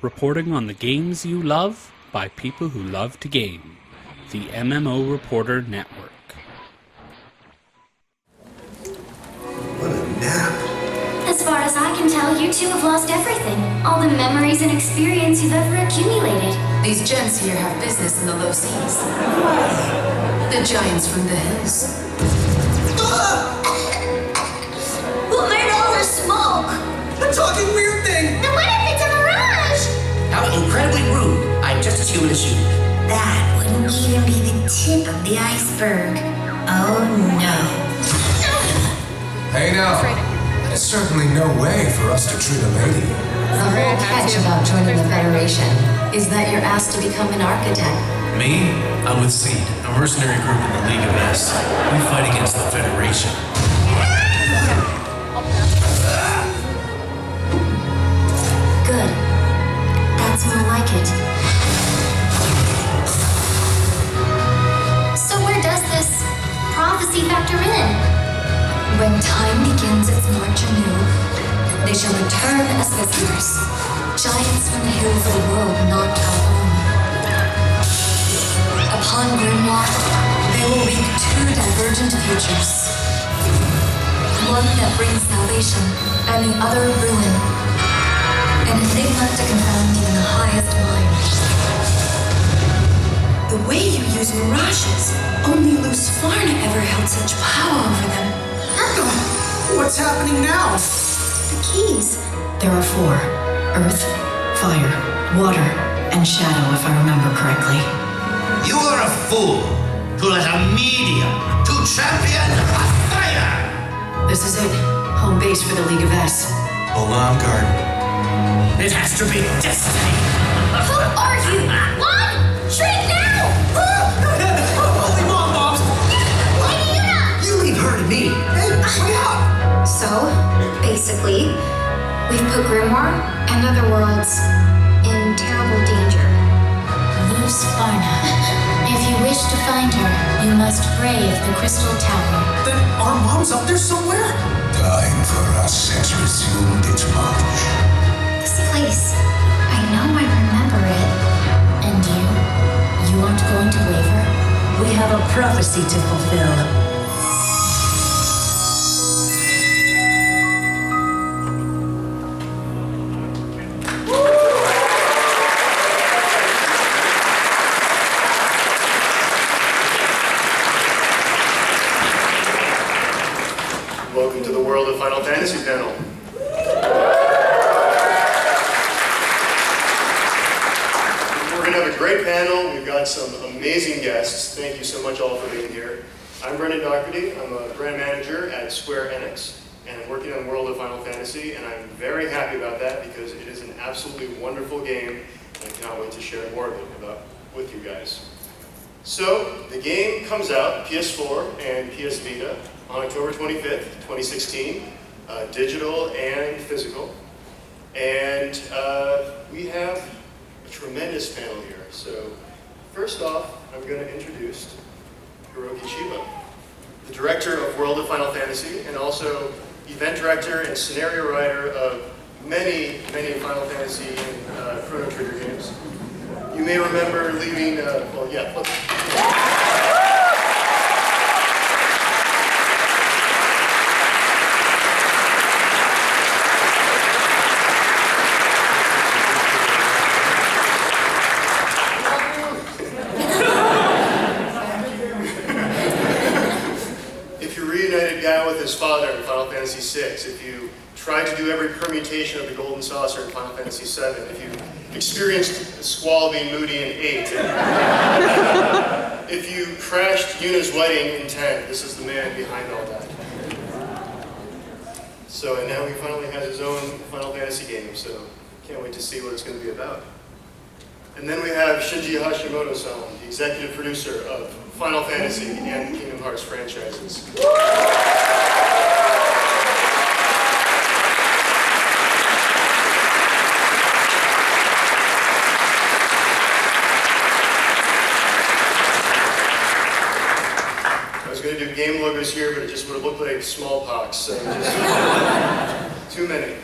reporting on the games you love by people who love to game. The MMO Reporter Network. What a nap. As far as I can tell, you two have lost everything. All the memories and experience you've ever accumulated. These gents here have business in the low seas. The giants from the hills. Who made all this smoke? A talking weird thing! Then what if it's a mirage? How incredibly rude. I'm just as human as you. That wouldn't even be the tip of the iceberg. Oh no. Hey now, there's certainly no way for us to treat a lady. The whole catch about joining the Federation is that you're asked to become an architect. Me? I'm with Seed, a mercenary group in the League of S. We fight against the Federation. Good. That's more like it. So where does this prophecy factor in? When time begins its march anew, they shall return as visitors, giants from the hills of a world not our own. Upon Grimoire, they will reap two divergent futures. One that brings salvation, and the other ruin. An enigma to confound even the highest mind. The way you use mirages, only Luciferna ever held such power over them. What's happening now? The keys. There are four. Earth, fire, water, and shadow, if I remember correctly. You are a fool to let a medium to champion a fire! This is it. Home base for the League of S. Alarm guard. It has to be destiny. Who are you? What? Shrink now! Holy moms! Why do you not? You leave her to me. Hey, wait up! So, basically, we've put Grimoire and other worlds in terrible danger. Luciferna. If you wish to find her, you must brave the Crystal Tower. Then our mom's up there somewhere? Time for us has resumed its march. This place, I know I remember it. And you? You aren't going to waver? We have a prophecy to fulfill. Welcome to the World of Final Fantasy panel. We're going to have a great panel. We've got some amazing guests. Thank you so much all for being here. I'm Brendan Doherty. I'm a brand manager at Square Enix, and I'm working on World of Final Fantasy, and I'm very happy about that because it is an absolutely wonderful game, and I cannot wait to share more of it with you guys. So, the game comes out, PS4 and PS Vita, on October 25th, 2016, digital and physical. And we have a tremendous panel here. So first off, I'm going to introduce Hiroki Shiba, the director of World of Final Fantasy, and also event director and scenario writer of many, many Final Fantasy and Chrono Trigger games. You may remember leaving, guy with his father in Final Fantasy VI, if you tried to do every permutation of the Golden Saucer in Final Fantasy VII, if you experienced Squall being moody in 8, if you crashed Yuna's wedding in 10, this is the man behind all that. So, and now he finally has his own Final Fantasy game, so can't wait to see what it's going to be about. And then we have Shinji Hashimoto-san, the executive producer of Final Fantasy and Kingdom Hearts franchises. I was going to do game logos here, but it just would have looked like smallpox, so just too many.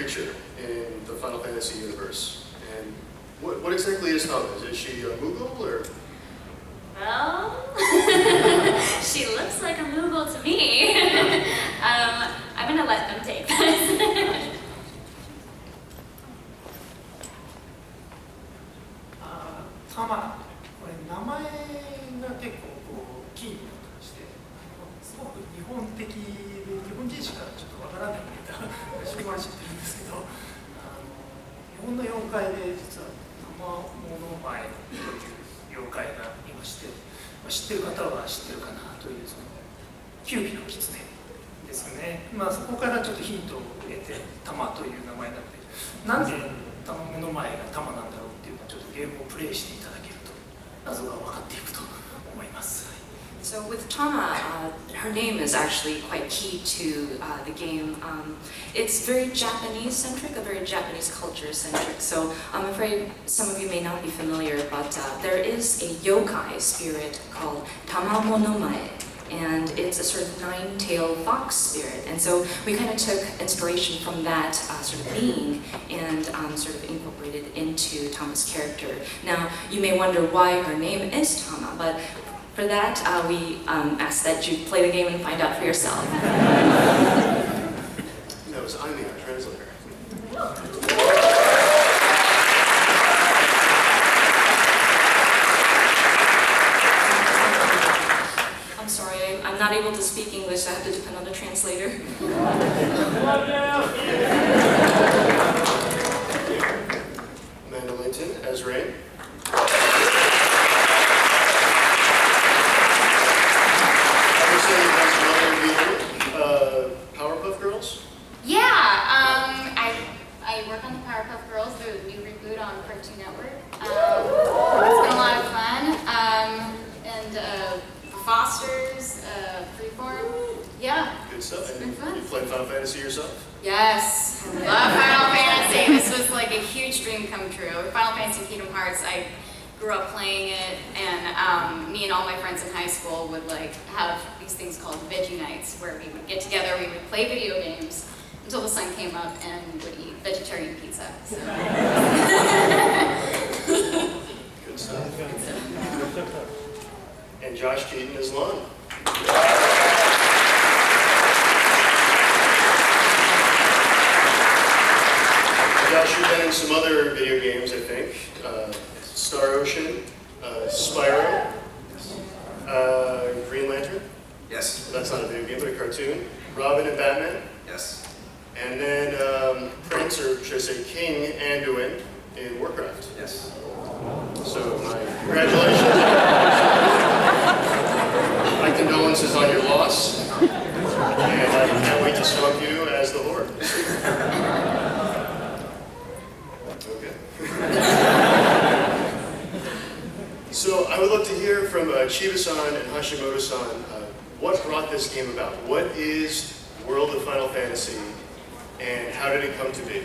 creature in the Final Fantasy universe. And what exactly is Tama? Is she a Moogle or? Well, she looks like a Moogle to me. I'm gonna let them take this. タマ、これ名前が結構こうキーになってまして、すごく日本的で日本人しかちょっとわからないネタが仕込まれちゃってるんですけど、日本の妖怪で実はタマモノマエという妖怪がいまして、知ってる方は知ってるかなというそのキューピの狐ですよね。そこからちょっとヒントを得てタマという名前になって、なんでタマモノマエがタマなんだろうっていうのをちょっとゲームをプレイしていただけると謎が分かっていくと思います。 So with Tama, her name is actually quite key to the game. It's very Japanese-centric, a very Japanese culture-centric. So I'm afraid some of you may not be familiar, but there is a yokai spirit called Tamamonomae. And it's a sort of nine-tailed fox spirit. And so we kind of took inspiration from that sort of being and sort of incorporated into Tama's character. Now, you may wonder why her name is Tama, but for that, we ask that you play the game and find out for yourself. That was I'm the translator. I'm sorry, I'm not able to speak English. I have to depend on a translator. Amanda Linton as Rain. Powerpuff Girls? Yeah, I work on the Powerpuff Girls, the new reboot on Cartoon Network. It's been a lot of fun. And Fosters, Freeform. Yeah. Good stuff. It's been fun. You played Final Fantasy yourself? Yes, I love Final Fantasy. This was like a huge dream come true. Final Fantasy Kingdom Hearts, I grew up playing it, and me and all my friends in high school would like have these things called veggie nights where we would get together, we would play video games until the sun came up and would eat vegetarian pizza. So. Good stuff. And Josh Keaton is Lon. Josh, you've been in some other video games, I think. Star Ocean, Spyro, Green Lantern. Yes. That's not a video game, but a cartoon. Robin and Batman. Yes. And then Prince, or should I say King Anduin in Warcraft. Yes. So my congratulations. My condolences on your loss. And I can't wait to smoke you as the Horde. So I would love to hear from Chiba-san and Hashimoto-san, what brought this game about? What is World of Final Fantasy, and how did it come to be?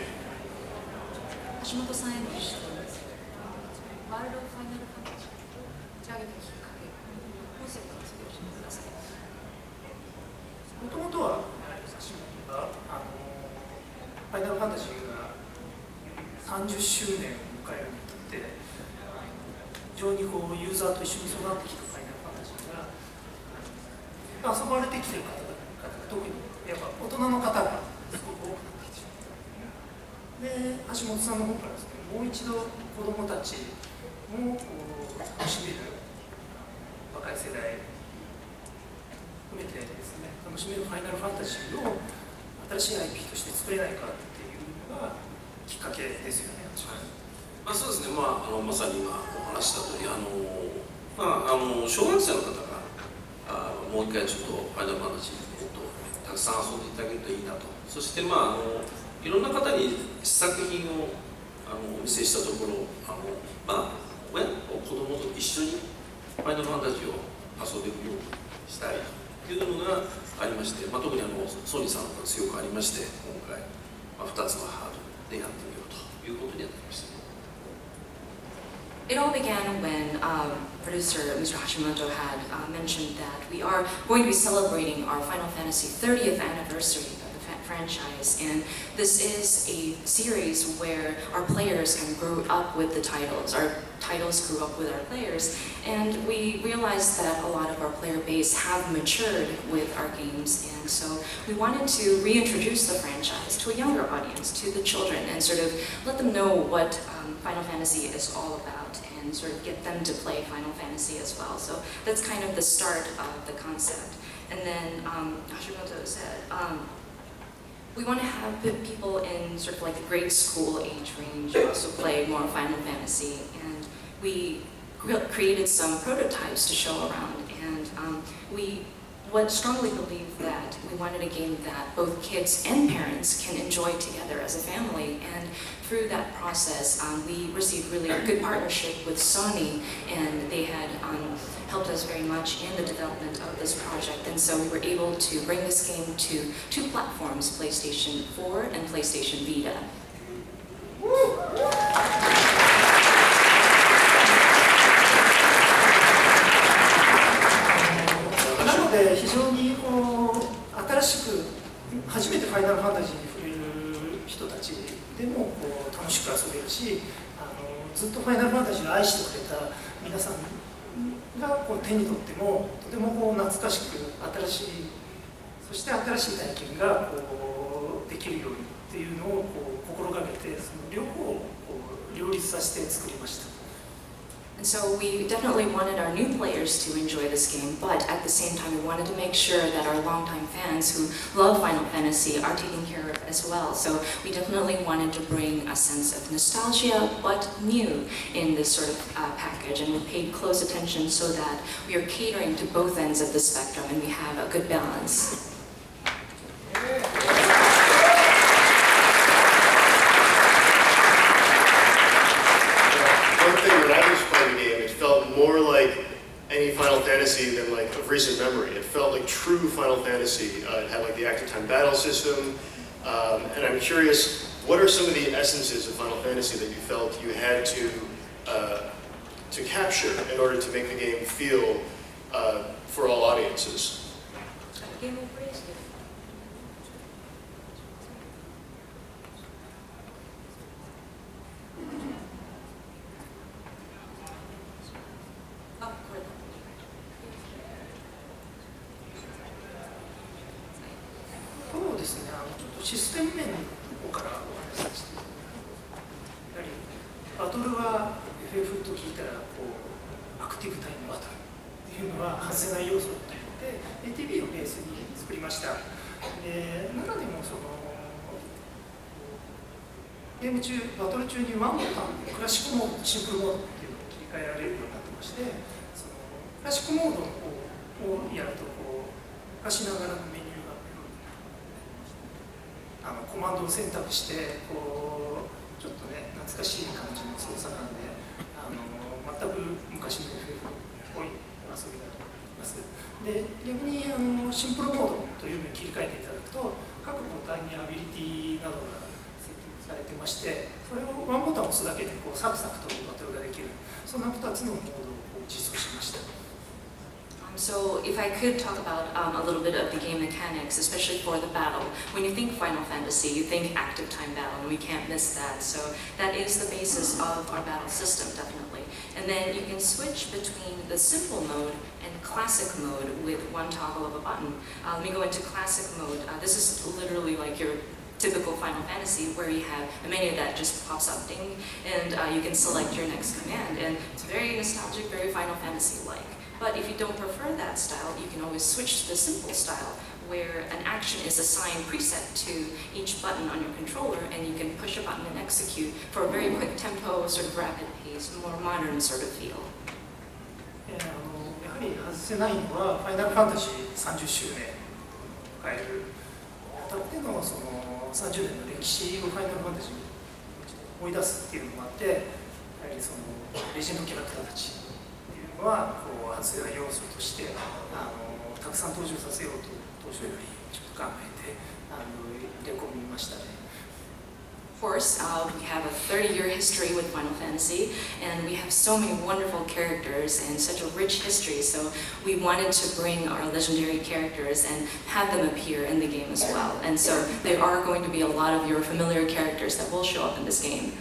橋本さんへの質問です。ワールドファイナルファンタジー、立ち上げたきっかけ、コンセプトを説明してください。もともとは橋本がファイナルファンタジーが30周年を迎えるにあたって、非常にこうユーザーと一緒に育ってきたファイナルファンタジーが遊ばれてきてる方々、特にやっぱ大人の方がすごく多くなってきてしまう。で、橋本さんの方からですね、もう一度子どもたちもこう楽しめる若い世代含めてですね、楽しめるファイナルファンタジーを新しい IP として作れないかっていうのがきっかけですよね。そうですね、まさに今お話した通り、小学生の方がもう一回ちょっとファイナルファンタジーのことをたくさん遊んでいただけるといいなと。そしていろんな方に試作品をお見せしたところ、親と子供と一緒にファイナルファンタジーを遊べるようにしたいというのがありまして、特にソニーさんが強くありまして、今回2つのハードでやってみようということになっていました。It all began when producer Mr. Hashimoto had mentioned that we are going to be celebrating our Final Fantasy 30th anniversary of the franchise. And this is a series where our players kind of grew up with the titles. Our titles grew up with our players, and we realized that a lot of our player base have matured with our games, and so we wanted to reintroduce the franchise to a younger audience, to the children, and sort of let them know what Final Fantasy is all about, and sort of get them to play Final Fantasy as well. So that's kind of the start of the concept. And then Hashimoto said, we want to have people in sort of like the grade school age range also play more Final Fantasy, and we created some prototypes to show around, and we strongly believe that we wanted a game that both kids and parents can enjoy together as a family, and through that process we received really a good partnership with Sony, and they had helped us very much in the development of this project, and so we were able to bring this game to 2 platforms, PlayStation 4 and PlayStation Vita.非常に新しく初めてファイナルファンタジーに触れる人たちでも楽しく遊べるし、ずっとファイナルファンタジーを愛してくれた皆さんが手に取ってもとても懐かしく新しい、そして新しい体験ができるようにっていうのを心がけて、その両方を両立させて作りました。And so we definitely wanted our new players to enjoy this game, but at the same time we wanted to make sure that our longtime fans who love Final Fantasy are taken care of as well. So we definitely wanted to bring a sense of nostalgia, but new in this sort of package, and we paid close attention so that we are catering to both ends of the spectrum and we have a good balance. One thing when I was playing the game, it felt more like any Final Fantasy than like of recent memory. It felt like true Final Fantasy. It had like the active time battle system, and I'm curious, what are some of the essences of Final Fantasy that you felt you had to capture in order to make the game feel for all audiences?システム面からお話しさせて、やはりバトルは FF と聞いたらアクティブタイムバトルっていうのは外せない要素だと思って ATB をベースに作りました。中でもゲーム中、バトル中にワンボタンでクラシックモード、シンプルモードっていうのを切り替えられるようになってまして、クラシックモードをやると昔ながらのメニューコマンドを選択してちょっとね懐かしい感じの操作感で全く昔の FF っぽい遊びだと思います。で逆にシンプルモードというのに切り替えていただくと各ボタンにアビリティなどが設定されてまして、それをワンボタンを押すだけでサクサクとバトルができる、そんな2つのモードを実装しました。So if I could talk about a little bit of the game mechanics, especially for the battle. When you think Final Fantasy, you think active time battle, and we can't miss that. So that is the basis of our battle system, definitely. And then you can switch between the simple mode and classic mode with one toggle of a button. Let me go into classic mode. This is literally like your typical Final Fantasy where you have a menu that just pops up, ding, and you can select your next command. And it's very nostalgic, very Final Fantasy-like. But if you don't prefer that style, you can always switch to the simple style, where an action is assigned preset to each button on your controller, and you can push a button and execute for a very quick tempo, sort of rapid pace, more modern sort of feel. やはり外せないのは、ファイナルファンタジー30周年を迎えるあたっての30年の歴史をファイナルファンタジーに思い出すっていうのもあって、やはりレジェンドキャラクターたちは外せない要素としてたくさん登場させようと当初よりちょっと考えて入れ込みましたね。course, we have a 30-year history with Final Fantasy, and we have so many wonderful characters and such a rich history, so we wanted to bring our legendary characters and have them appear in the game as well. And so there are going to be a lot of your familiar characters that will show up in this game.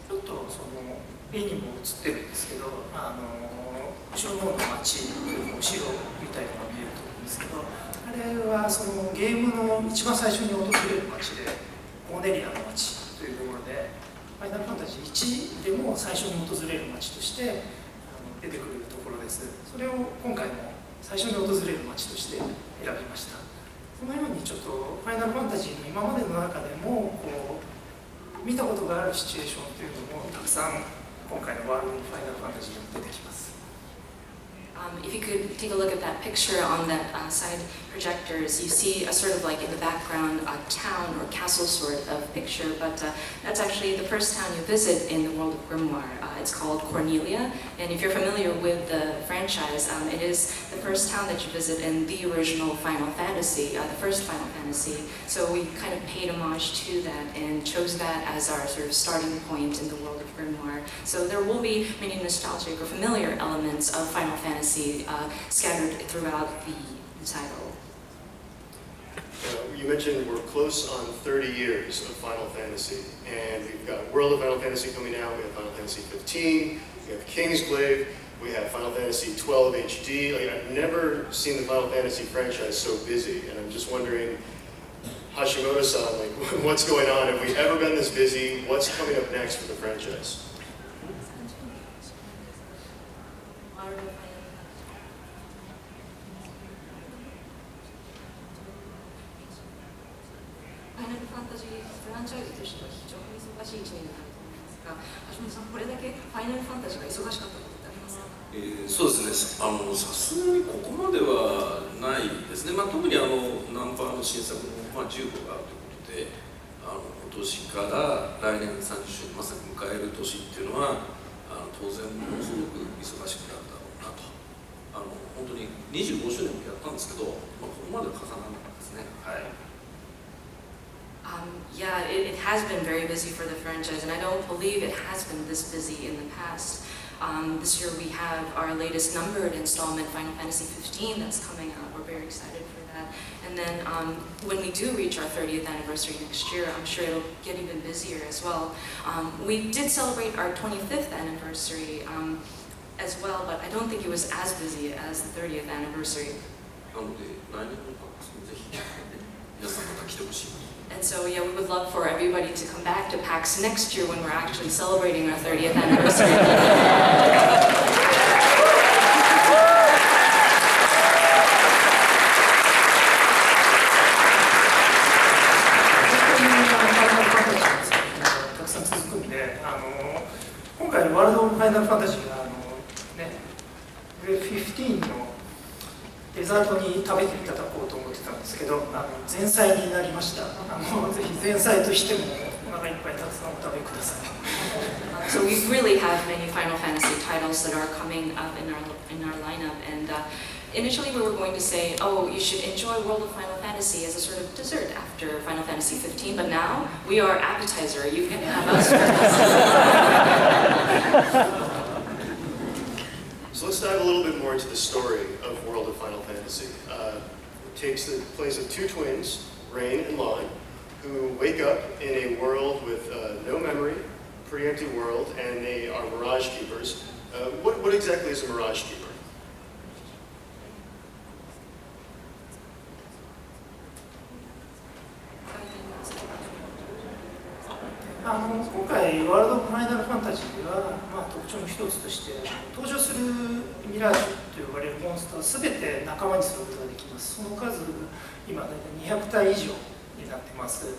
ちょっとその絵にも映ってるんですけど、後ろの方の街というかお城みたいなのが見えると思うんですけど、あれはそのゲームの一番最初に訪れる街で、オーネリアの街というところで、ファイナルファンタジー1でも最初に訪れる街として出てくるところです。それを今回も最初に訪れる街として選びました。このようにちょっとファイナルファンタジーの今までの中でもこう見たことがあるシチュエーションというのもたくさん今回のワールドファイナルファンタジーに出てきます。If you could take a look at that picture on that side projectors, you see a sort of like in the background a town or castle sort of picture, but that's actually the first town you visit in the world of Grimoire. It's called Cornelia, and if you're familiar with the franchise, it is the first town that you visit in the original Final Fantasy, the first Final Fantasy. So we kind of paid homage to that and chose that as our sort of starting point in the world of Grimoire. So there will be many nostalgic or familiar elements of Final Fantasy scattered throughout the title. You mentioned we're close on 30 years of Final Fantasy, and we've got World of Final Fantasy coming out, we have Final Fantasy 15, we have Kingsglaive, we have Final Fantasy 12 HD. Like, I've never seen the Final Fantasy franchise so busy, and I'm just wondering, Hashimoto-san, like, what's going on? Have we ever been this busy? What's coming up next for the franchise? Final そうですね、さすがにここまではないですね、特にナンバーの新作の、15があるということで、今年から来年30周年まさに迎える年っていうのは、当然ものすごく忙しくなるだろうなと、本当に25周年もやったんですけど、ここまでは重ならなかったですね。はい。Yeah, it has been very busy for the franchise, and I don't believe it has been this busy in the past. This year we have our latest numbered installment, Final Fantasy 15, that's coming out. We're very excited for that. And then when we do reach our 30th anniversary next year, I'm sure it'll get even busier as well. We did celebrate our 25th anniversary as well, but I don't think it was as busy as the 30th anniversary. And so, yeah, we would love for everybody to come back to PAX next year when we're actually celebrating our 30th anniversary. 今回ワールドファイナルファンタジーが15のデザートに食べていただこうと思ってたんですけど、前菜になりました。ぜひ前菜としてもお腹いっぱいたくさんお食べください。So we really have many Final Fantasy titles that are coming up in our lineup, and initially we were going to say, oh, you should enjoy World of Final Fantasy as a sort of dessert after Final Fantasy 15, but now we are appetizer. You can have us. So let's dive a little bit more into the story of World of Final Fantasy. It takes the place of two twins, Rain and Lon, who wake up in a world with no memory, pretty empty world, and they are Mirage Keepers. What exactly is a Mirage Keeper? 今回ワールドファイナルファンタジーは、特徴の一つとして登場するミラージュと呼ばれるモンスターすべて仲間にすることができます。その数今大体200体以上になってます。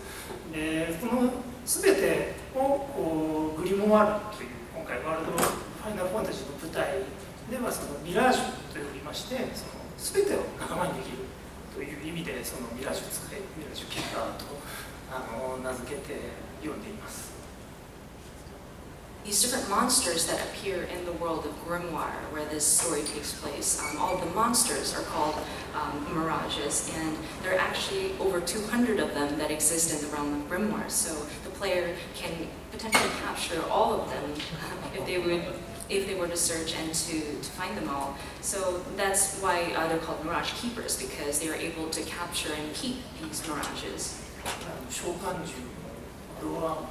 でこのすべてをグリモワールという今回ワールドファイナルファンタジーの舞台ではそのミラージュと呼びまして、すべてを仲間にできるという意味でそのミラージュを使いミラージュキーパーと名付けて呼んでいます。These different monsters that appear in the world of Grimoire, where this story takes place, all of the monsters are called mirages, and there are actually over 200 of them that exist in the realm of Grimoire. So the player can potentially capture all of them if they were to search and to find them all. So that's why they're called Mirage Keepers, because they are able to capture and keep these mirages. 召喚獣これは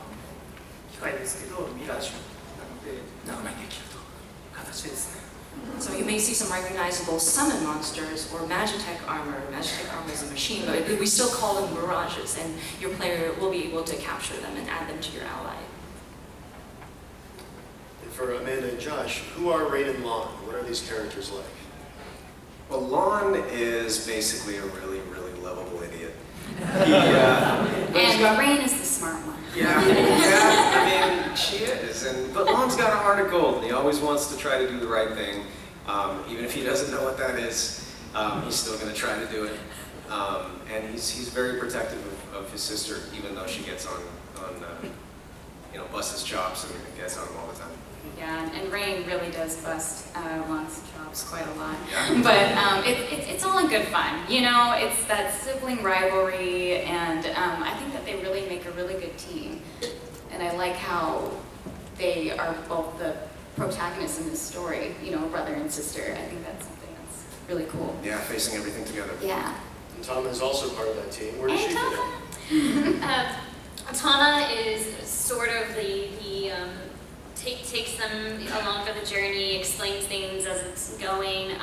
機械ですけどミラージュなので仲間にできるという形ですね。So you may see some recognizable summon monsters or Magitech armor. Magitech armor is a machine, but we still call them mirages, and your player will be able to capture them and add them to your ally. And for Amanda and Josh, who are Rain and Lon? What are these characters like? Well, Lon is basically a really, really lovable idiot. And Rain is the smart one. Yeah, I mean, she is. But Lon's got a heart of gold, and he always wants to try to do the right thing. Even if he doesn't know what that is, he's still going to try to do it. And he's very protective of his sister, even though she gets on busts his chops and gets on him all the time. Yeah, and Rain really does bust Lon's chops quite a lot. Yeah. But it's all in good fun. You know, it's that sibling rivalry, and I think that they really make a really good team. And I like how they are both the protagonists in this story, you know, brother and sister. I think that's something that's really cool. Yeah, facing everything together. Yeah. And Tama is also part of that team. Where does she fit in? Tama is sort of the takes them along for the journey, explains things as it's going.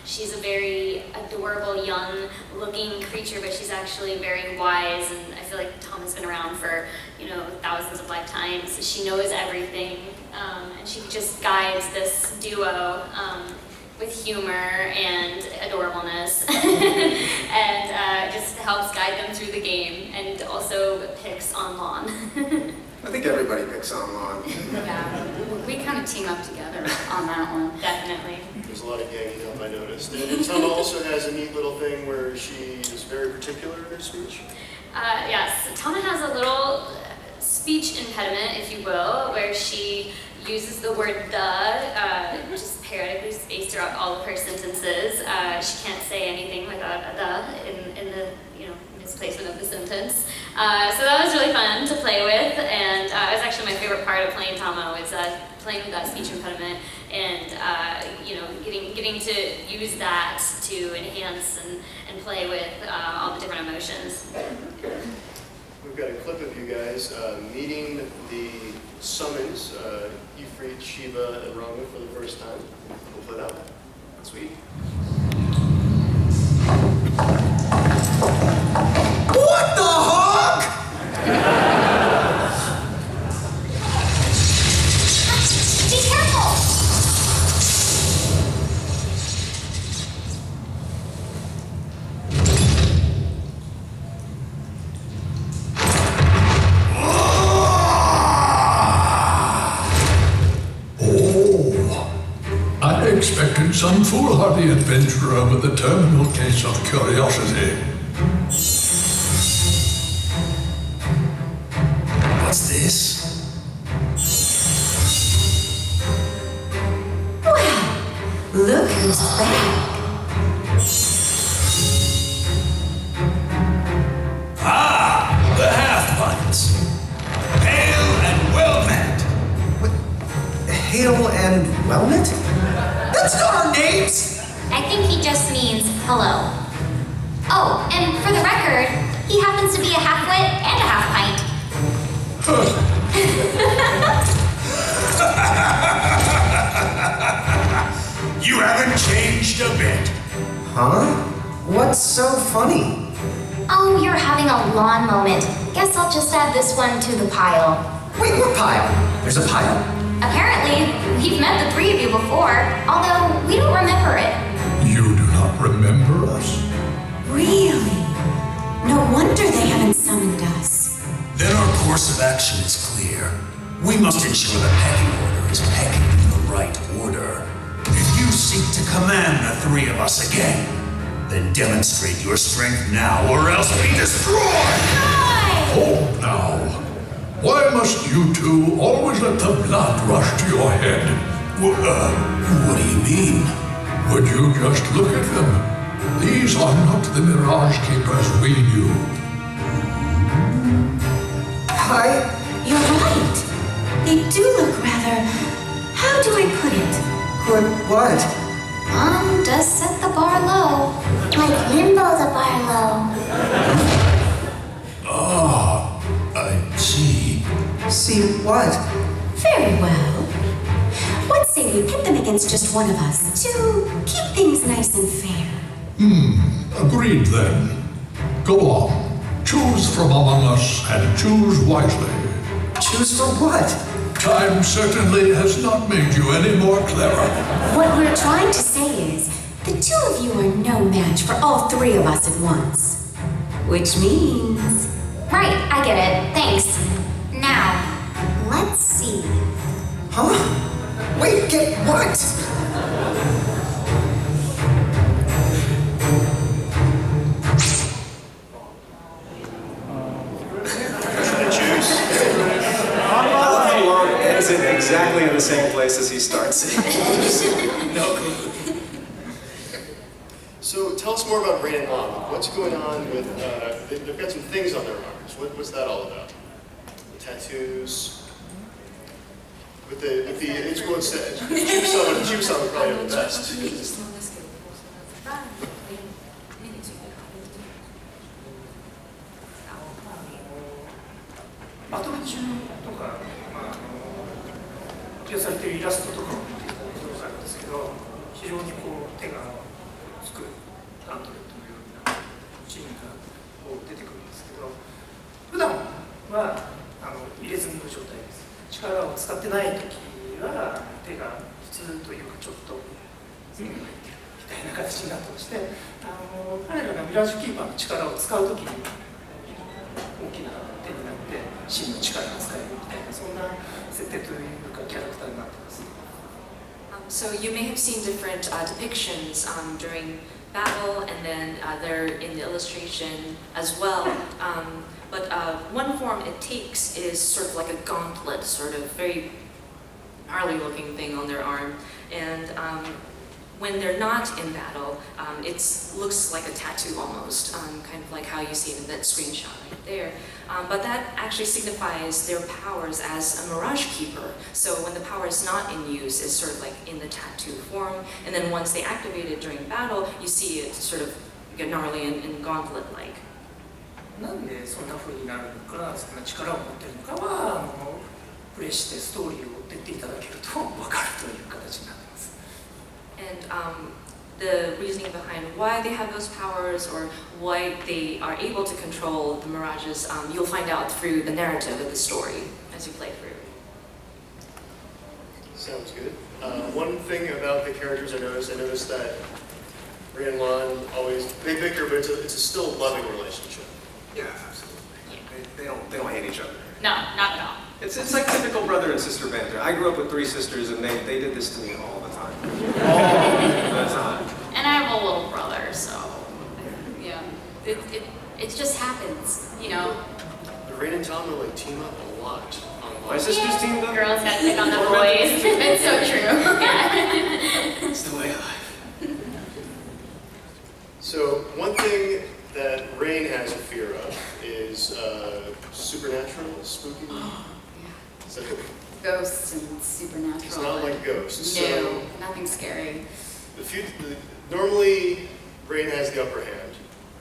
She's a very adorable, young-looking creature, but she's actually very wise, and I feel like Tama's been around for, you know, thousands of lifetimes. She knows everything, and she just guides this duo with humor and adorableness, and just helps guide them through the game, and also picks on Lon. I think everybody picks on Lon. Yeah, we kind of team up together on that one. Definitely. There's a lot of ganging up, I noticed. And Tama also has a neat little thing where she is very particular in her speech. Yes, Tama has a little speech impediment, if you will, where she uses the word "the" just periodically spaced throughout all of her sentences. She can't say anything without a "the" in the misplacement of the sentence. So that was really fun to play with, and it was actually my favorite part of playing Tama was playing with that speech impediment and getting to use that to enhance and play with all the different emotions. We've got a clip of you guys meeting the summons, Ifrit, Shiva, and Rama for the first time. We'll play that one. Sweet. What the hog? Be careful! I expected some foolhardy adventurer with a terminal case of curiosity. What's this? Well, look who's back. Ah, the half-puns. Hail and well met. Hail and well met? That's not our names! I think he just means hello. Oh, and for the record, he happens to be a half-wit and a half-pint. You haven't changed a bit. Huh? What's so funny? Oh, you're having a lawn moment. Guess I'll just add this one to the pile. Wait, what pile? There's a pile? Apparently, we've met the three of you before, although we don't remember it. You do not remember us? Really? No wonder they haven't summoned us. Then our course of action is clear. We must ensure the pecking order is pecking in the right order. If you seek to command the three of us again, then demonstrate your strength now or else be destroyed! Hold now. Why must you two always let the blood rush to your head? What do you mean? Would you just look at them? These are not the Mirage Keepers we knew. You're right. They do look rather... How do I put it? What? Mom does set the bar low. Like Limbo the bar low. Ah, I see. See what? Very well. What say we pit them against just one of us to keep things nice and fair? Agreed then. Go on. Choose from among us and choose wisely. Choose for what? Time certainly has not made you any more clever. What we're trying to say is, the two of you are no match for all three of us at once. Which means... Right, I get it. Thanks. Now, let's see. Huh? Wait, get what? Exactly in the same place as he starts. No clue. So tell us more about Rain and Mom. What's going on with, they've got some things on their arms. What's that all about? The tattoos? With the it's what it says. Chibu-san would probably know the best. バトル中とか、発表されているイラストとかを見ていただくことがあるんですけど、非常にこう手がつくガントレットのようなシーンがこう出てくるんですけど、普段は入れ墨の状態です。力を使ってない時は手が普通というかちょっと墨が入ってるみたいな形になってまして、彼らがミラージュキーパーの力を使う時に大きな手になって真の力が使えるみたいな、そんな設定というかキャラクターになってます。So you may have seen different depictions during battle, and then they're in the illustration as well. But one form it takes is sort of like a gauntlet, sort of very gnarly-looking thing on their arm, and when they're not in battle, it looks like a tattoo almost, kind of like how you see it in that screenshot right there. But that actually signifies their powers as a Mirage Keeper. So when the power is not in use, it's sort of like in the tattoo form. And then once they activate it during battle, you see it sort of get gnarly and gauntlet-like. なんでそんな風になるのか、そんな力を持っているのかはプレイしてストーリーを追っていっていただけると分かるという形になっています。And the reasoning behind why they have those powers or why they are able to control the mirages, you'll find out through the narrative of the story as you play through. Sounds good. One thing about the characters I noticed that Ray and Lon always, they bicker, but it's a still loving relationship. Yeah, absolutely. Yeah. They don't hate each other. No, not at all. It's like typical brother and sister banter. I grew up with 3 sisters, and they did this to me all the time. All the time. And I have a little brother, so yeah, it just happens, you know. The Rain and Tom will team up a lot. My sisters teamed up. Girls got to pick on the boys. It's so true. Yeah. It's the way of life. So one thing that Rain has a fear of is supernatural, spooky. So, Ghosts and supernatural. It's not like ghosts. No, So nothing scary. Normally, Rain has the upper hand,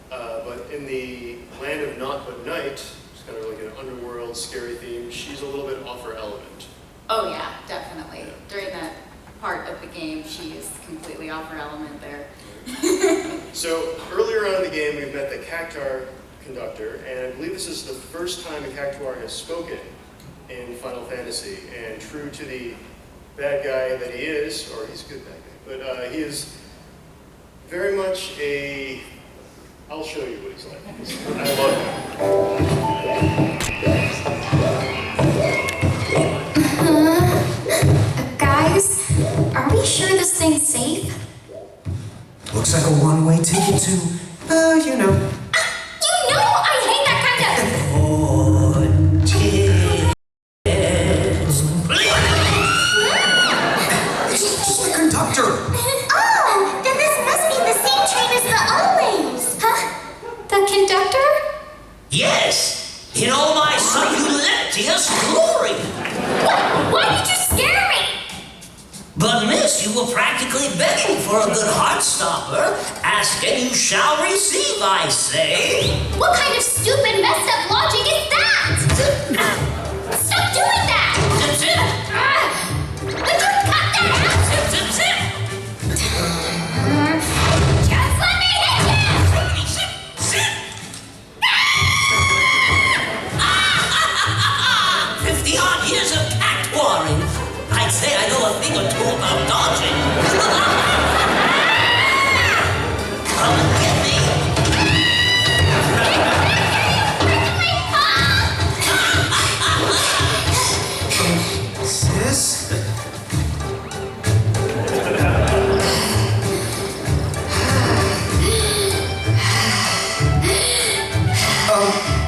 but in the land of Naught But Night, it's kind of like an underworld, scary theme, she's a little bit off her element. Oh yeah, definitely. Yeah. During that part of the game, she is completely off her element there. So earlier on in the game, we've met the Cactuar conductor, and I believe this is the first time a Cactuar has spoken in Final Fantasy, and true to the bad guy that he is, or he's a good bad guy, but he is very much a, I'll show you what he's like. I love him. Guys, are we sure this thing's safe? Looks like a one-way ticket to, you know. You know I hate that kind of... It's just the conductor. Oh, then this must be the same train as the you were practically begging for a good heartstopper. Ask and you shall receive, I say. What kind of stupid, messed up logic is that? Stop doing that! Zip, zip. Would you cut that out? Zip, zip, zip. Just let me hit you! Zip, zip. 50-odd years of cat warring. I'd say I know a thing or two about dodging. Come and get me. Sis?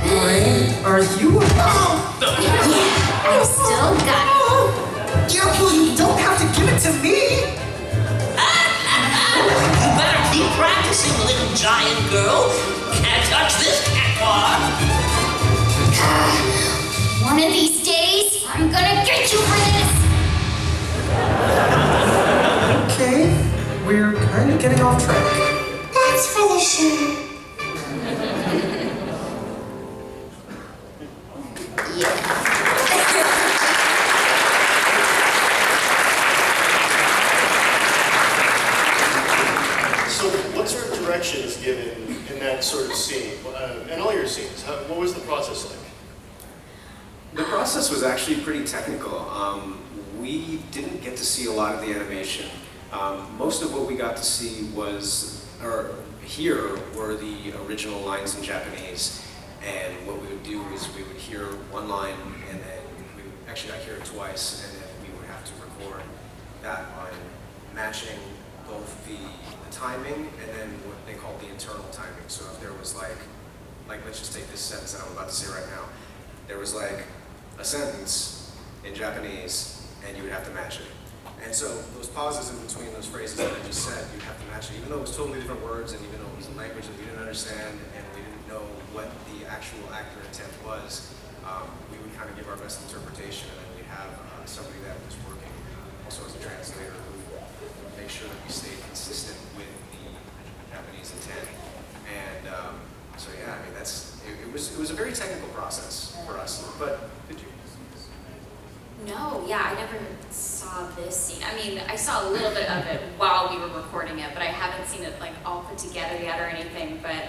Rain, are you I still got it. Yeah, well, you don't have to give it to me! You better keep practicing, little giant girl. Can't touch this catwalk. One of these days, I'm gonna get you for this! Okay, we're kind of getting off track. That's for the show. So what sort of direction is given in that sort of scene? And all your scenes, what was the process like? The process was actually pretty technical. We didn't get to see a lot of the animation. Most of what we got to see was, or hear, were the original lines in Japanese. And what we would do is we would hear one line, and then we would, actually I'd hear it twice, and then we would have to record that line, matching both the timing and then what they call the internal timing. So if there was like let's just take this sentence that I'm about to say right now. There was like a sentence in Japanese, and you would have to match it. And so those pauses in between those phrases that I just said, you'd have to match it, even though it was totally different words, and even though it was a language that we didn't understand, and we didn't know what the actual actor intent was. We would kind of give our best interpretation, and then we'd have somebody that was working also as a translator who would make sure that we stayed consistent with the Japanese intent. And so yeah, I mean it was a very technical process for us. But did you? No, yeah, I never saw this scene. I mean, I saw a little bit of it while we were recording it, but I haven't seen it like all put together yet or anything. But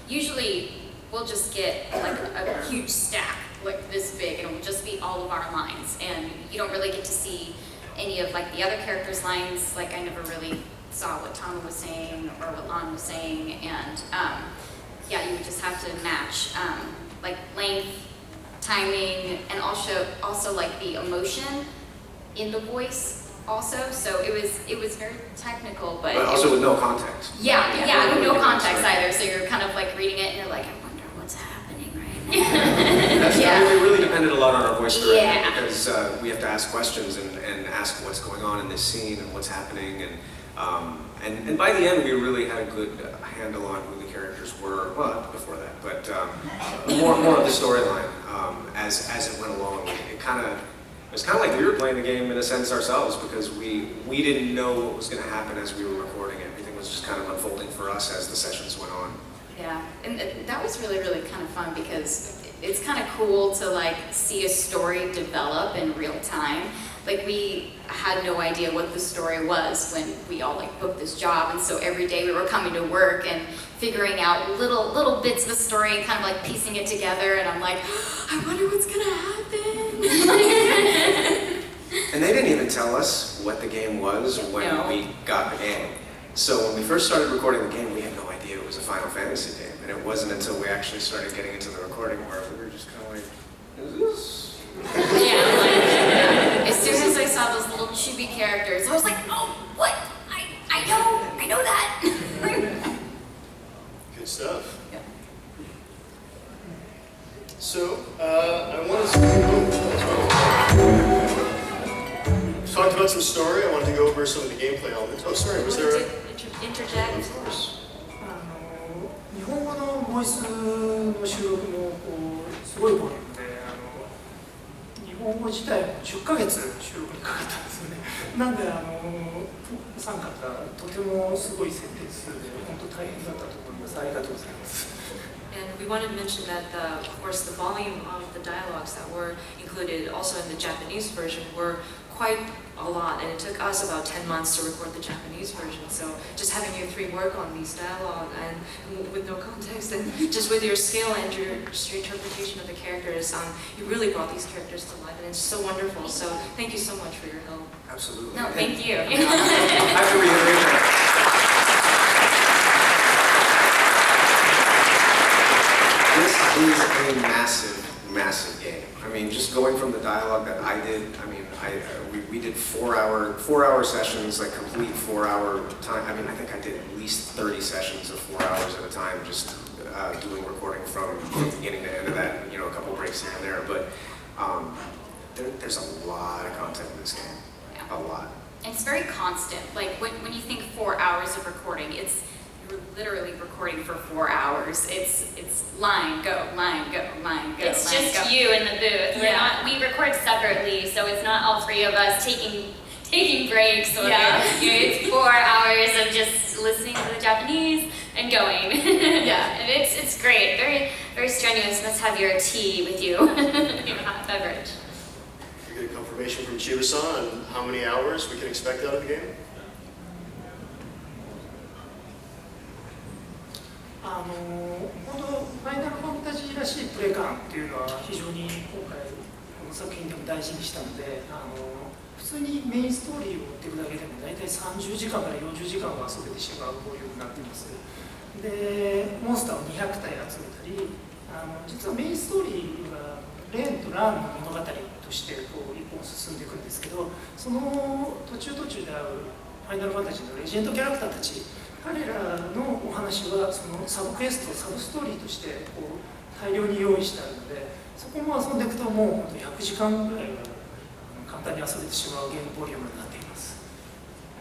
usually we'll just get like a huge stack like this big, and it will just be all of our lines, and you don't really get to see any of like the other characters' lines. Like I never really saw what Tama was saying or what Lon was saying, and yeah, you would just have to match like length, timing, and also like the emotion in the voice also. So it was very technical, but also with no context. Yeah, with no context either. So you're kind of like reading it and you're like, I wonder what's happening right now. It really depended a lot on our voice director, Yeah. because we have to ask questions and ask what's going on in this scene and what's happening, and by the end we really had a good handle on who the characters were. Well, before that, but more of the storyline as it went along. It was kind of like we were playing the game in a sense ourselves, because we didn't know what was going to happen as we were recording it. Everything was just kind of unfolding for us as the sessions went on. Yeah, and that was really, really kind of fun, because it's kind of cool to like see a story develop in real time. Like we had no idea what the story was when we all like booked this job, and so every day we were coming to work and figuring out little bits of the story and kind of like piecing it together, and I'm like, I wonder what's gonna happen. And they didn't even tell us what the game was when we got the game. So when we first started recording the game, we had no idea it was a Final Fantasy game. And it wasn't until we actually started getting into the recording where we were just kind of like, is this? Yeah, like, as soon as I saw those little chibi characters, I was like, oh, what? I know that. Good stuff. Yeah. So, I want to talked about some story. I wanted to go over some of the gameplay elements. Oh, sorry, was there a... interject? Of course. 日本語のボイスの収録もすごいボリュームで日本語語自体も10ヶ月収録にかかったんですよね。なんでお三方とてもすごい設定数で本当大変だったと思います。ありがとうございます。And we wanted to mention that, of course, the volume of the dialogues that were included also in the Japanese version were quite a lot, and it took us about 10 months to record the Japanese version. So just having you three work on these dialogue and with no context, and just with your skill and your interpretation of the characters, you really brought these characters to life, and it's so wonderful. So thank you so much for your help. Absolutely. No, thank you. I have to reiterate that. This is a massive, massive game. I mean, just going from the dialogue that I did, I mean, we did 4-hour sessions, like complete 4-hour time. I mean, I think I did at least 30 sessions of 4 hours at a time, just doing recording from beginning to end of that, you know, a couple breaks here and there. But there's a lot of content in this game, a lot. It's very constant. Like when you think 4 hours of recording, you're literally recording for 4 hours. It's line, go, line, go, line, go. It's line, just go. you in the booth. We record separately, so it's not all three of us taking breaks. Or, it's 4 hours of just listening to the Japanese and going. And it's great. Very, very strenuous. Must have your tea with you, your hot beverage. We get a confirmation from Chiba-san on how many hours we can expect out of the game. 本当ファイナルファンタジーらしいプレイ感っていうのは非常に今回この作品でも大事にしたので、普通にメインストーリーを追っていくだけでも大体30時間から40時間は遊べてしまうボリュームになっています。で、モンスターを200体集めたり、実はメインストーリーはレーンとランの物語としてこう一本進んでいくんですけど、その途中で会うファイナルファンタジーのレジェンドキャラクターたち、彼らのお話はそのサブクエスト、サブストーリーとしてこう大量に用意してあるので、そこも遊んでいくともう本当100時間ぐらいは簡単に遊べてしまうゲームボリュームになっています。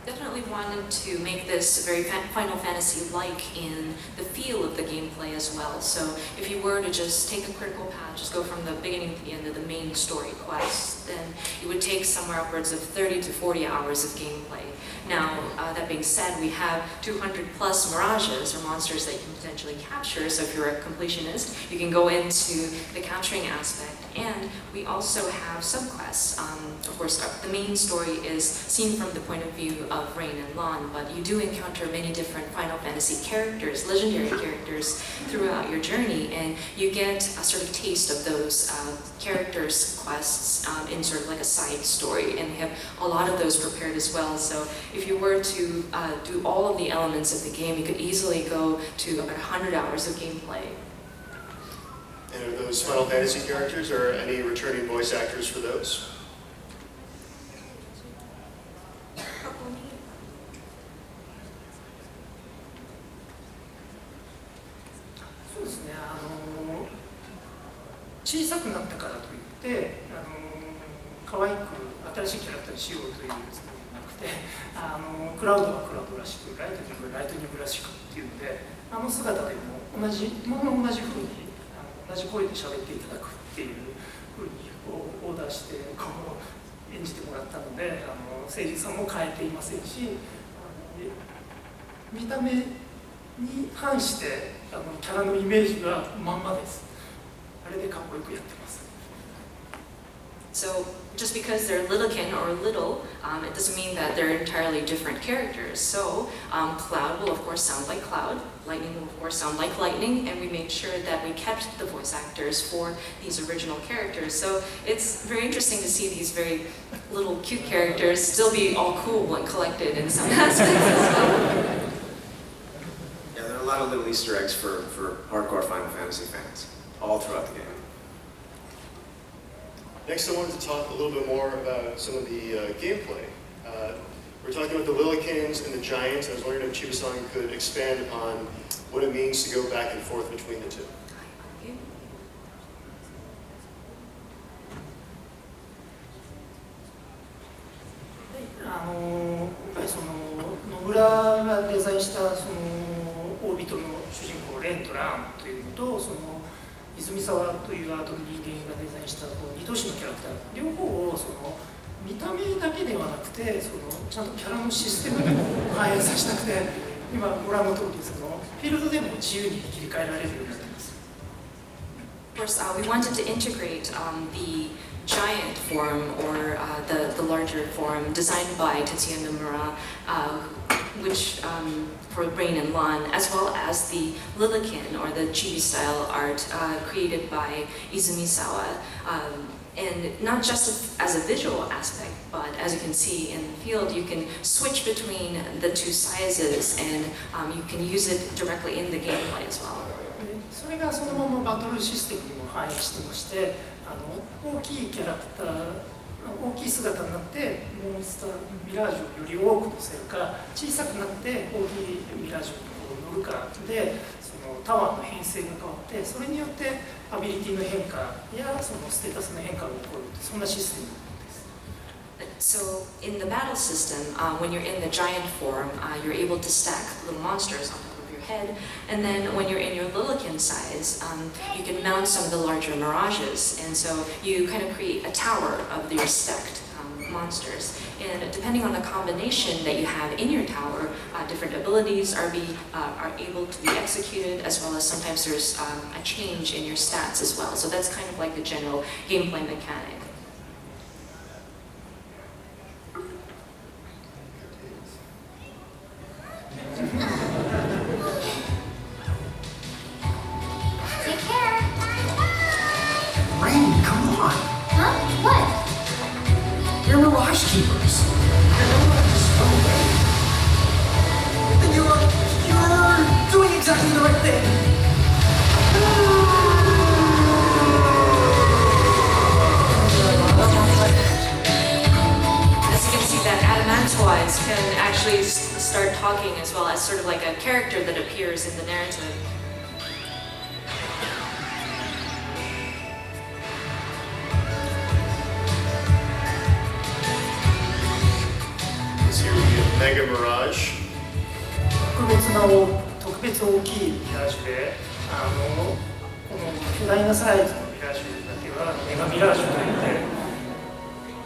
Definitely wanted to make this very Final Fantasy-like in the feel of the gameplay as well. So if you were to just take a critical path, just go from the beginning to the end of the main story quest, then it would take somewhere upwards of 30 to 40 hours of gameplay. Now, that being said, we have 200 plus mirages or monsters that you can potentially capture. So if you're a completionist, you can go into the capturing aspect. And we also have subquests. Of course, the main story is seen from the point of view of Rain and Lan, but you do encounter many different Final Fantasy characters, legendary characters, throughout your journey, and you get a sort of taste of those characters' quests in sort of like a side story, and we have a lot of those prepared as well. So if you were to do all of the elements of the game, you could easily go to about 100 hours of gameplay. And are those Final Fantasy characters, or any returning voice actors for those? そうですね、小さくなったからといって可愛く新しいキャラクターにしようというつもりはなくて、クラウドはクラウドらしく、ライトニングはライトニングらしくっていうので、姿でも同じ風に同じ声で喋っていただくっていう風にオーダーしてこう演じてもらったので、声優さんも変えていませんし、見た目に反してキャラのイメージはまんまです。あれでかっこよくやってます。So just because they're Littlekin or little, it doesn't mean that they're entirely different characters. So Cloud will of course sound like Cloud, Lightning will of course sound like Lightning, and we made sure that we kept the voice actors for these original characters. So it's very interesting to see these very little cute characters still be all cool and collected in some aspects as well. Yeah, there are a lot of little Easter eggs for hardcore Final Fantasy fans, all throughout the game. Next, I wanted to talk a little bit more about some of the gameplay. We're talking about the Lillykins and the Giants, and I was wondering if Chiba-san could expand upon what it means to go back and forth between the two. やっぱりその野村がデザインしたその大人の主人公レンとランというのとその泉沢というアートの人間がデザインした2都市のキャラクター両方をその見た目だけではなくてそのちゃんとキャラのシステムにも反映させたくて今ご覧の通りそのフィールドでも自由に切り替えられるようになっています。Of course, we wanted to integrate the giant form or the larger form designed by Tetsuya Nomura, which for Rain and Lan, as well as the Lilikin or the chibi style art created by Izumisawa. And not just as a visual aspect, but as you can see in the field, you can switch between the two sizes and you can use it directly in the gameplay as well. それがそのままバトルシステムにも反映してまして、大きいキャラクター、大きい姿になってモンスターミラージュをより多く乗せるか、小さくなって大きいミラージュに乗るかで、そのタワーの編成が変わって、それによってアビリティの変化やそのステータスの変化が起こる、そんなシステムです。So in the battle system, when you're in the giant form, you're able to stack little monsters on top of your head, and then when you're in your Lilikin size, you can mount some of the larger mirages, and so you kind of create a tower of your stacked monsters. And depending on the combination that you have in your tower, different abilities are able to be executed, as well as sometimes there's a change in your stats as well. So that's kind of like the general gameplay mechanic. Take care. Rain, come on. Huh? What? You're Mirage Keepers. And you're doing exactly the right thing. As you can see, that Adamantoids can actually start talking as well as sort of like a character that appears in the narrative. This here we get Mega Mirage. 特別大きいミラージュで、この巨大なサイズのミラージュだけはメガミラージュといって、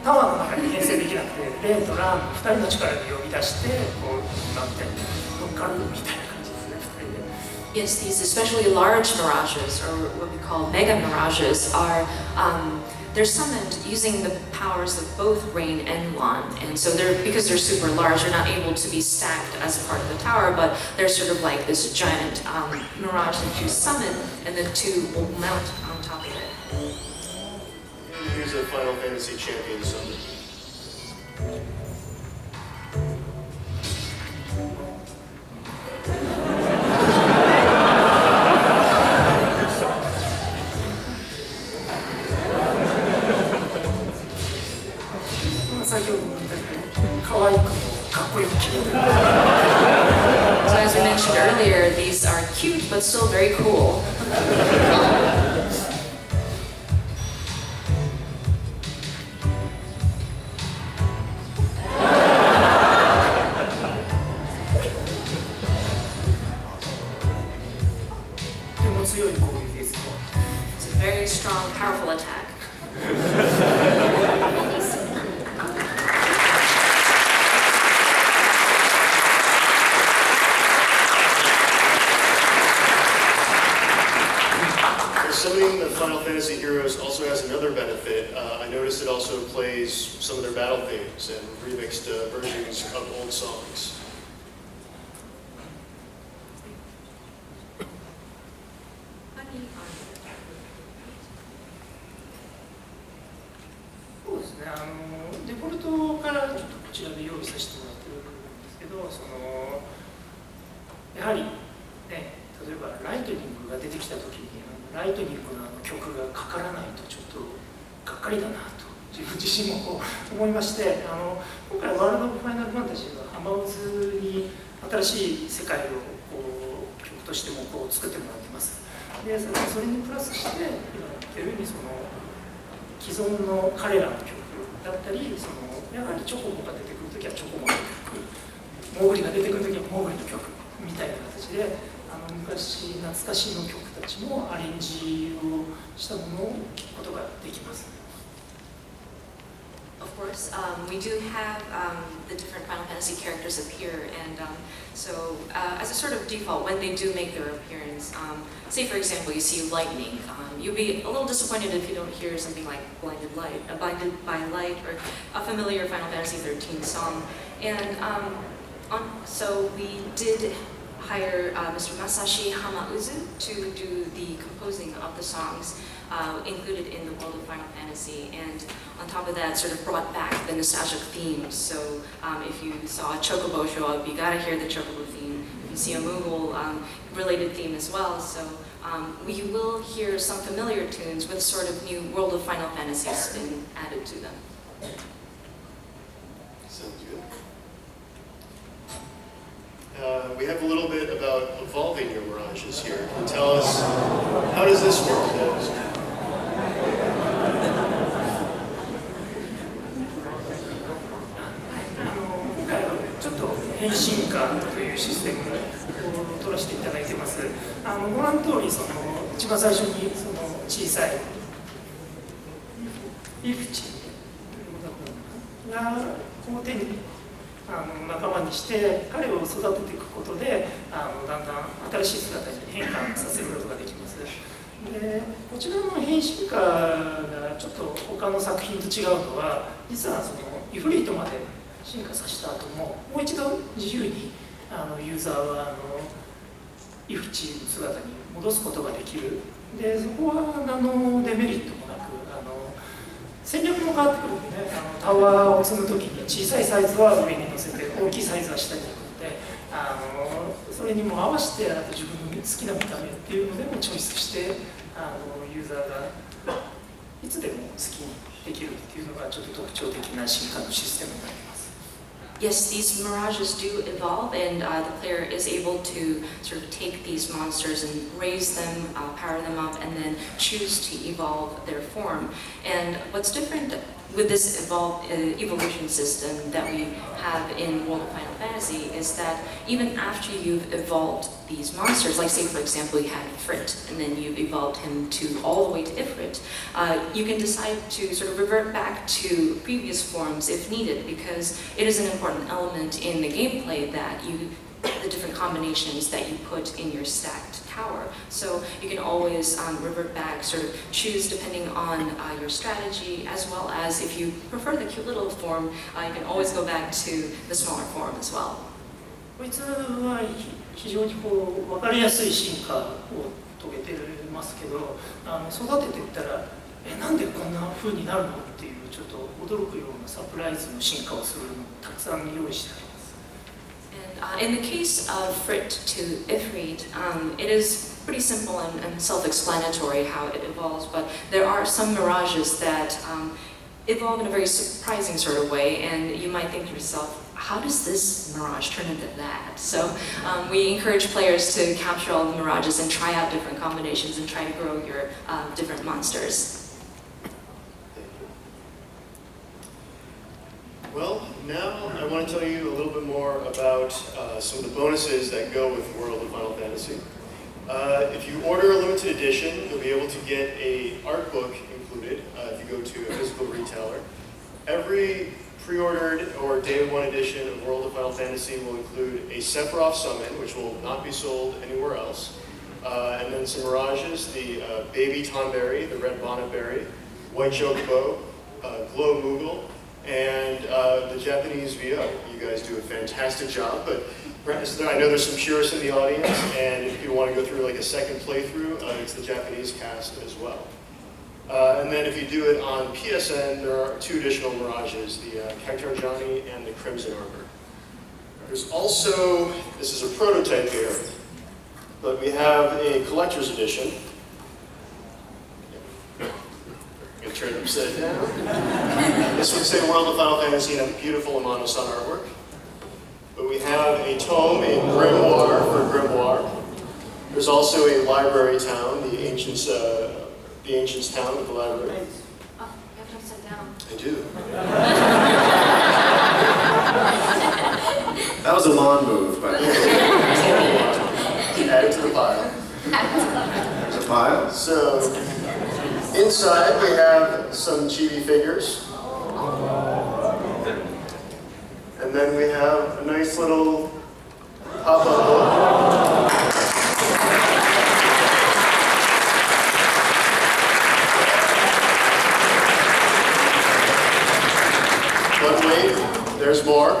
タワーの中に編成できなくて、レンとラン2人の力で呼び出して、こうなって乗っかるみたいな感じですね、2人で。Yes, these especially large mirages, or what we call mega mirages, are they're summoned using the powers of both Rain and Lan, and so because they're super large, they're not able to be stacked as a part of the tower, but they're sort of like this giant mirage that you summon, and the two will mount on top of it. And here's a Final Fantasy champion summon. So as we mentioned earlier, these are cute but still very cool. It's a very strong, powerful attack. Summoning the Final Fantasy heroes also has another benefit. I noticed it also plays some of their battle themes and remixed versions of old songs. 昔懐かしの曲たちもアレンジをしたものを聴くことができます。Of course, we do have the different Final Fantasy characters appear, and so as a sort of default, when they do make their appearance, say for example you see lightning, you'll be a little disappointed if you don't hear something like Blinded by Light, or a familiar Final Fantasy 13 song. And so we did hire Mr. Masashi Hamauzu to do the composing of the songs included in the world of Final Fantasy, and on top of that sort of brought back the nostalgic themes. So if you saw a Chocobo show up, you gotta hear the Chocobo theme. If you see a Moogle related theme as well. So we will hear some familiar tunes with sort of new world of Final Fantasy spin added to them. Sounds good. We have a little bit about evolving your mirages here. Can you tell us, how does this work? 今回はちょっと変身化というシステムを取らせていただいてます。ご覧の通り、一番最初に小さいイフチが手に仲間にして彼を育てていくことでだんだん新しい姿に変換させることができます。でこちらの変身化がちょっと他の作品と違うのは、実はイフリートまで進化させた後ももう一度自由にユーザーはイフチの姿に戻すことができる。でそこは何のデメリットもなく戦略も変わってくるんでね、タワーを積むときに小さいサイズは上に乗せて大きいサイズは下に置くので、それにも合わせて自分の好きな見た目っていうのでもチョイスしてユーザーがいつでも好きにできるっていうのがちょっと特徴的な進化のシステムになります。Yes, these mirages do evolve, and the player is able to sort of take these monsters and raise them, power them up, and then choose to evolve their form. And what's different with this evolution system that we have in World of Final Fantasy is that even after you've evolved these monsters, like say for example you had Frit, and then you've evolved him to all the way to Ifrit, you can decide to sort of revert back to previous forms if needed, because it is an important element in the gameplay that the different combinations that you put in your stacked tower. So you can always revert back, sort of choose depending on your strategy, as well as if you prefer the cute little form, you can always go back to the smaller form as well. こいつは非常に分かりやすい進化を遂げてますけど、育てていったらなんでこんな風になるのっていうちょっと驚くようなサプライズの進化をするのをたくさん用意してあります。In the case of Frit to Ifrit, it is pretty simple and self-explanatory how it evolves, but there are some mirages that evolve in a very surprising sort of way, and you might think to yourself, how does this mirage turn into that? So we encourage players to capture all the mirages and try out different combinations and try to grow your different monsters. Well, now I want to tell you a little bit more about some of the bonuses that go with World of Final Fantasy. If you order a limited edition, you'll be able to get an art book included if you go to a physical retailer. Every pre-ordered or day one edition of World of Final Fantasy will include a Sephiroth summon, which will not be sold anywhere else, and then some mirages, the baby Tonberry, the red bonnet berry, white chocobo, glow moogle, and the Japanese VO. You guys do a fantastic job, but I know there's some purists in the audience, and if you want to go through like a second playthrough, it's the Japanese cast as well. And then if you do it on PSN, there are two additional mirages, the Cactar Johnny and the Crimson Armor. There's also, this is a prototype here, but we have a collector's edition. I'm going to turn it upside down. This would say World of Final Fantasy and have beautiful Amano-san artwork. But we have a tome in Grimoire for Grimoire. There's also a library town, the Ancients town with the library. Oh, you have it upside down. I do. That was a lawn move, but add it to to the pile. There's a pile. So, inside we have some chibi figures. And then we have a nice little pop-up book. But wait, there's more.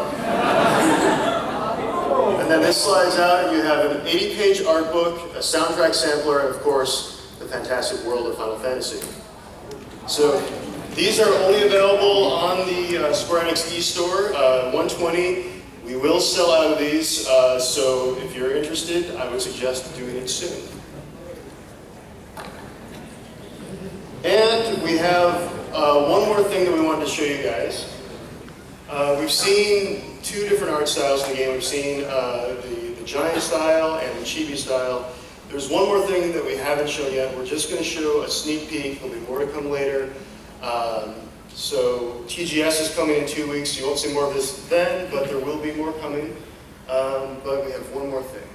And then this slides out and you have an 80-page art book, a soundtrack sampler, and of course, the fantastic world of Final Fantasy. So these are only available on the Square Enix eStore, 120. We will sell out of these, so if you're interested, I would suggest doing it soon. And we have one more thing that we wanted to show you guys. We've seen two different art styles in the game. We've seen the giant style and the chibi style. There's one more thing that we haven't shown yet. We're just going to show a sneak peek. There'll be more to come later. So TGS is coming in 2 weeks. You won't see more of this then, but there will be more coming. But we have one more thing.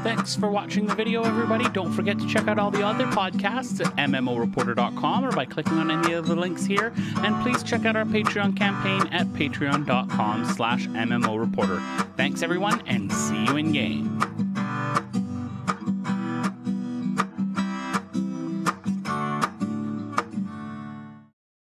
Thanks for watching the video, everybody. Don't forget to check out all the other podcasts at MMOReporter.com or by clicking on any of the links here. And please check out our Patreon campaign at patreon.com/MMOReporter. Thanks, everyone, and see you in game.